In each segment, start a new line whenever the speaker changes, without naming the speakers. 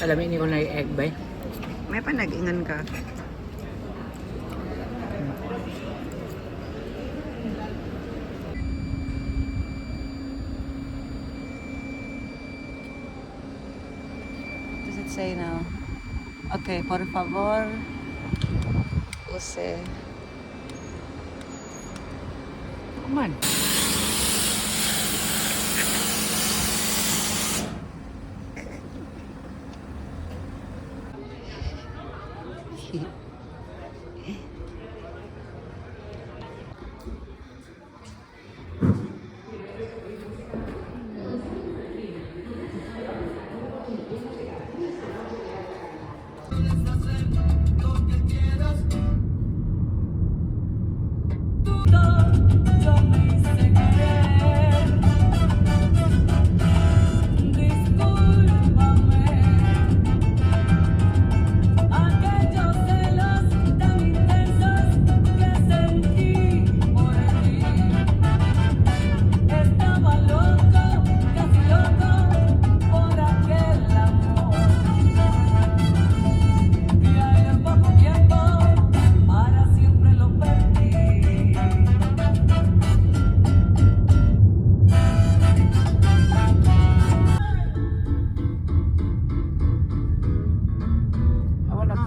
Alamin ni ko na egg bay.
May panag-ingan ka. What does it say now? Okay, por favor, use.
Come on.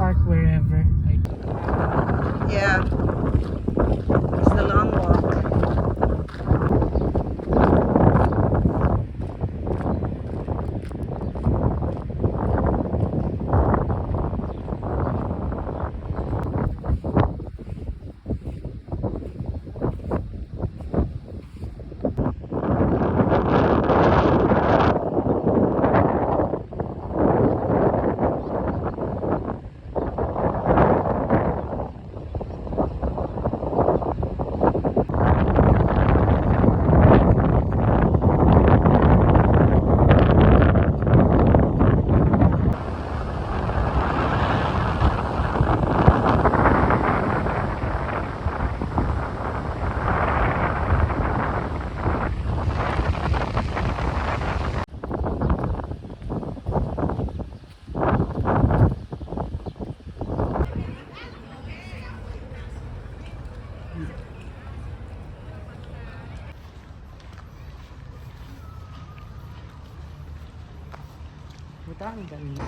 Park wherever.
Yeah. It's the long walk.
Butang ganda.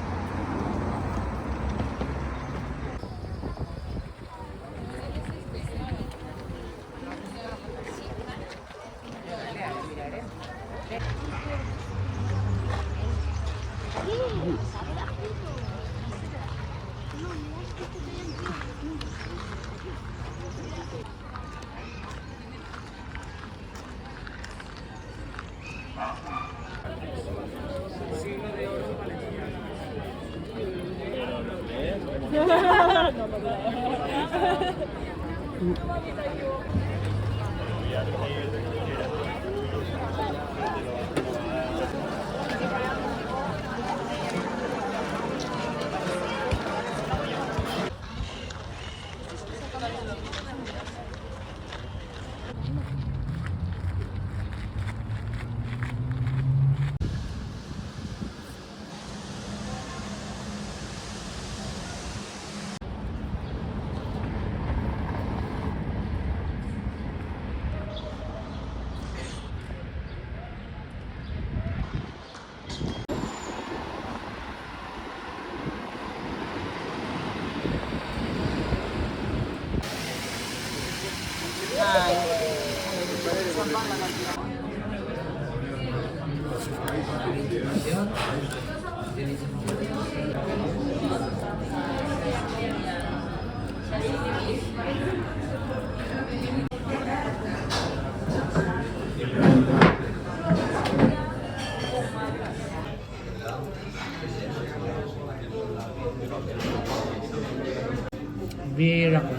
Bihira ko.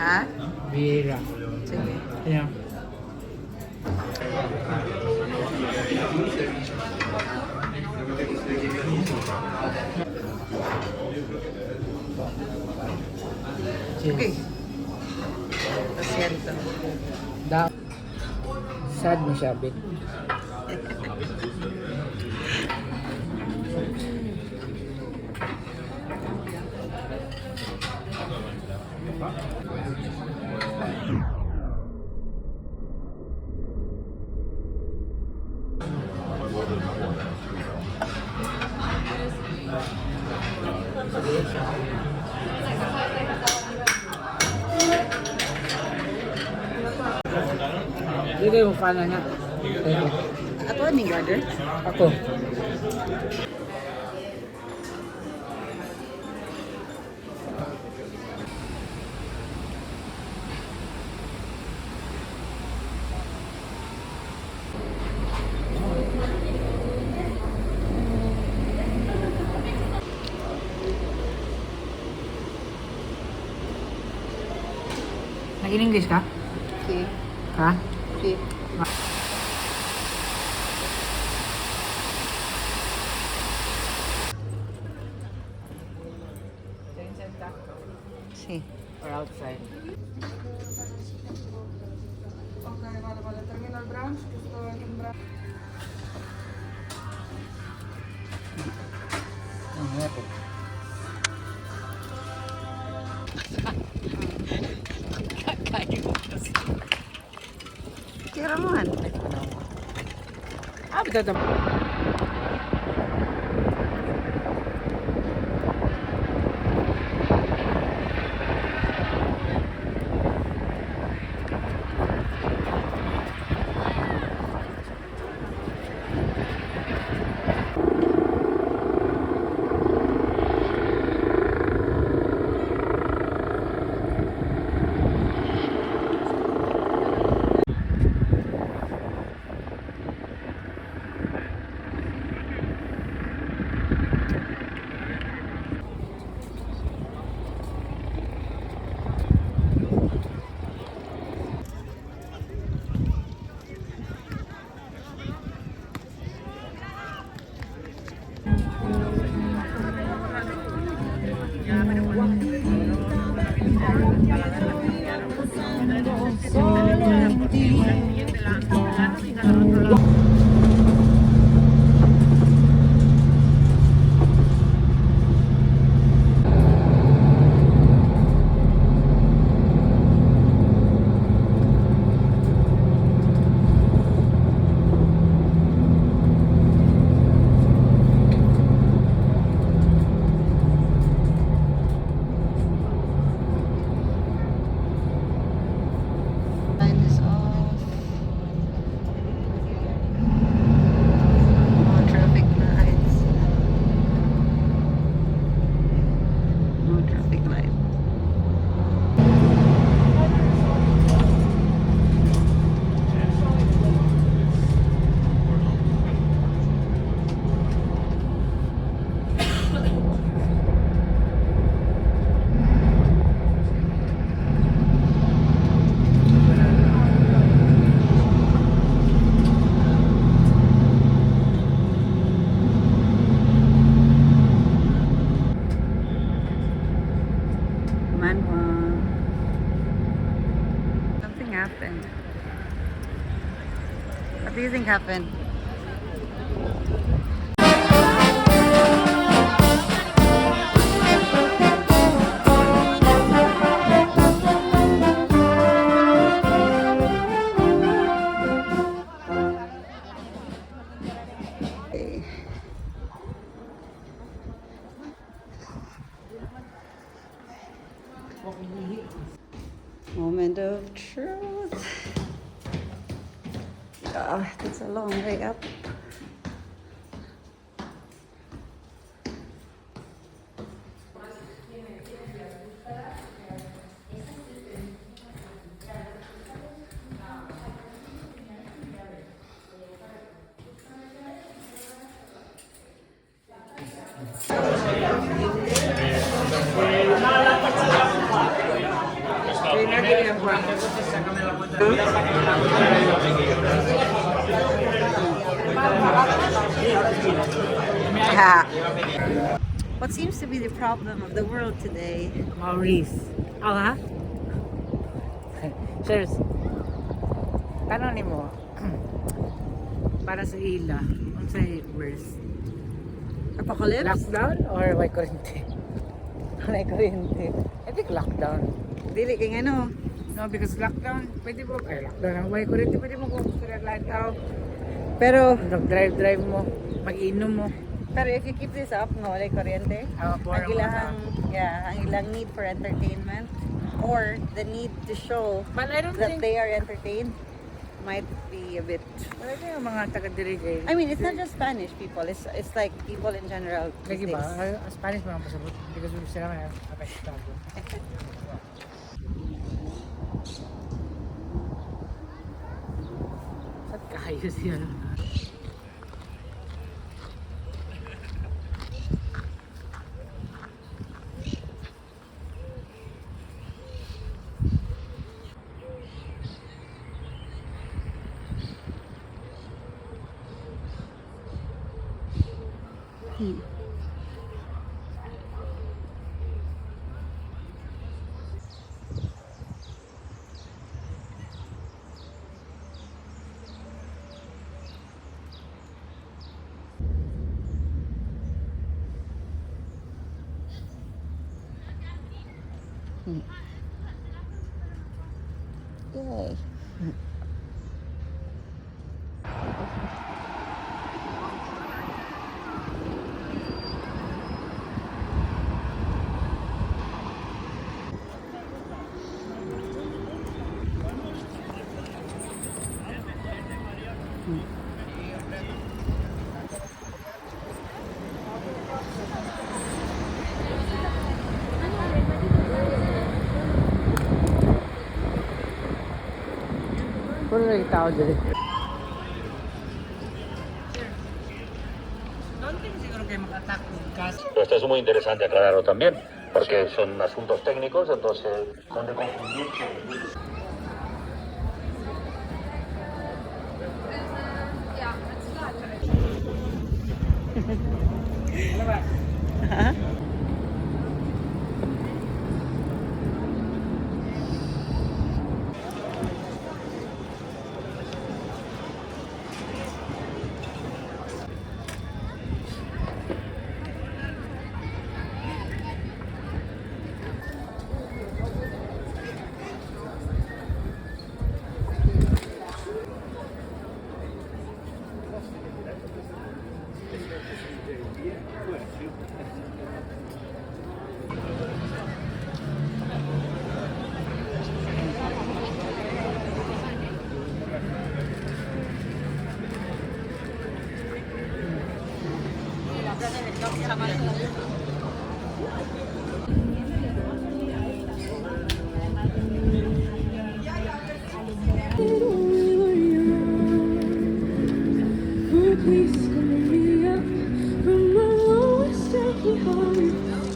Ha?
Bihira.
Sige.
Ayan.
Okay. Asiento.
Sad mo siya, bit. Hindi kayo mo pana na. Ito.
Ato ni brother.
Ako. Nag-English ka?
Okay.
Ha?
Okay. Sí.
Or outside?
Okay, wala terminal branch. Gusto yung branch.
Ang ito.
Kira mo han.
Ah, betul betul.
Line is off. No traffic lights. No traffic light. Manual. Something happened. What do you think happened? Okay. Moment of truth. That's a long way up. What seems to be the problem of the world today?
Maurice. Ako ha? Sirs. Tanong ni mo. Para sa ila. Ang sa verse.
Apocalypse?
Lockdown or may kurente? May kurente. I think lockdown.
Dili kay ano?
No, because lockdown, pwede mo, lockdown ang may kurente, pwede mo kung sa light out.
Pero
Mag-drive mo, mag-inom mo.
Pero if you keep this up, no, like kuryente,
For
ang ilang, ang ilang need for entertainment or the need to show
But I don't
that
think,
they are entertained might be a bit.
wala yung mga taga-diri kay.
I mean, it's not just Spanish people. It's like people in general.
Lagi
these
ba?
days.
Spanish mo ang pasabot. Because sila man apektado. At kayo siya.
Yay.
Puro lagi tao diri. Don't think siguro kayo mag-attack ng gas.
Esto es muy interesante aclararlo también, porque son asuntos técnicos, entonces son de confundirse.
Huh?
Please come me up from my lowest aching heart.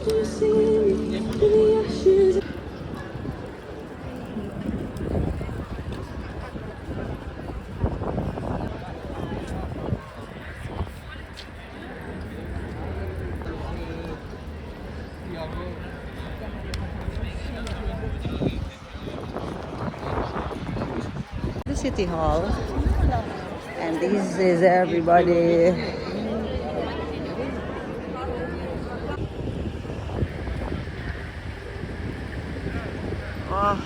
You see me in the ashes.
The City Hall. And this is everybody. Oh.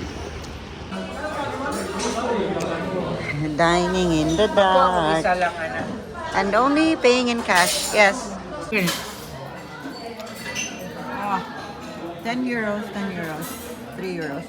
Dining in the dark.
Isa lang ana.
And only paying in cash. Yes.
Okay.
10 euros, 10 euros. 3 euros.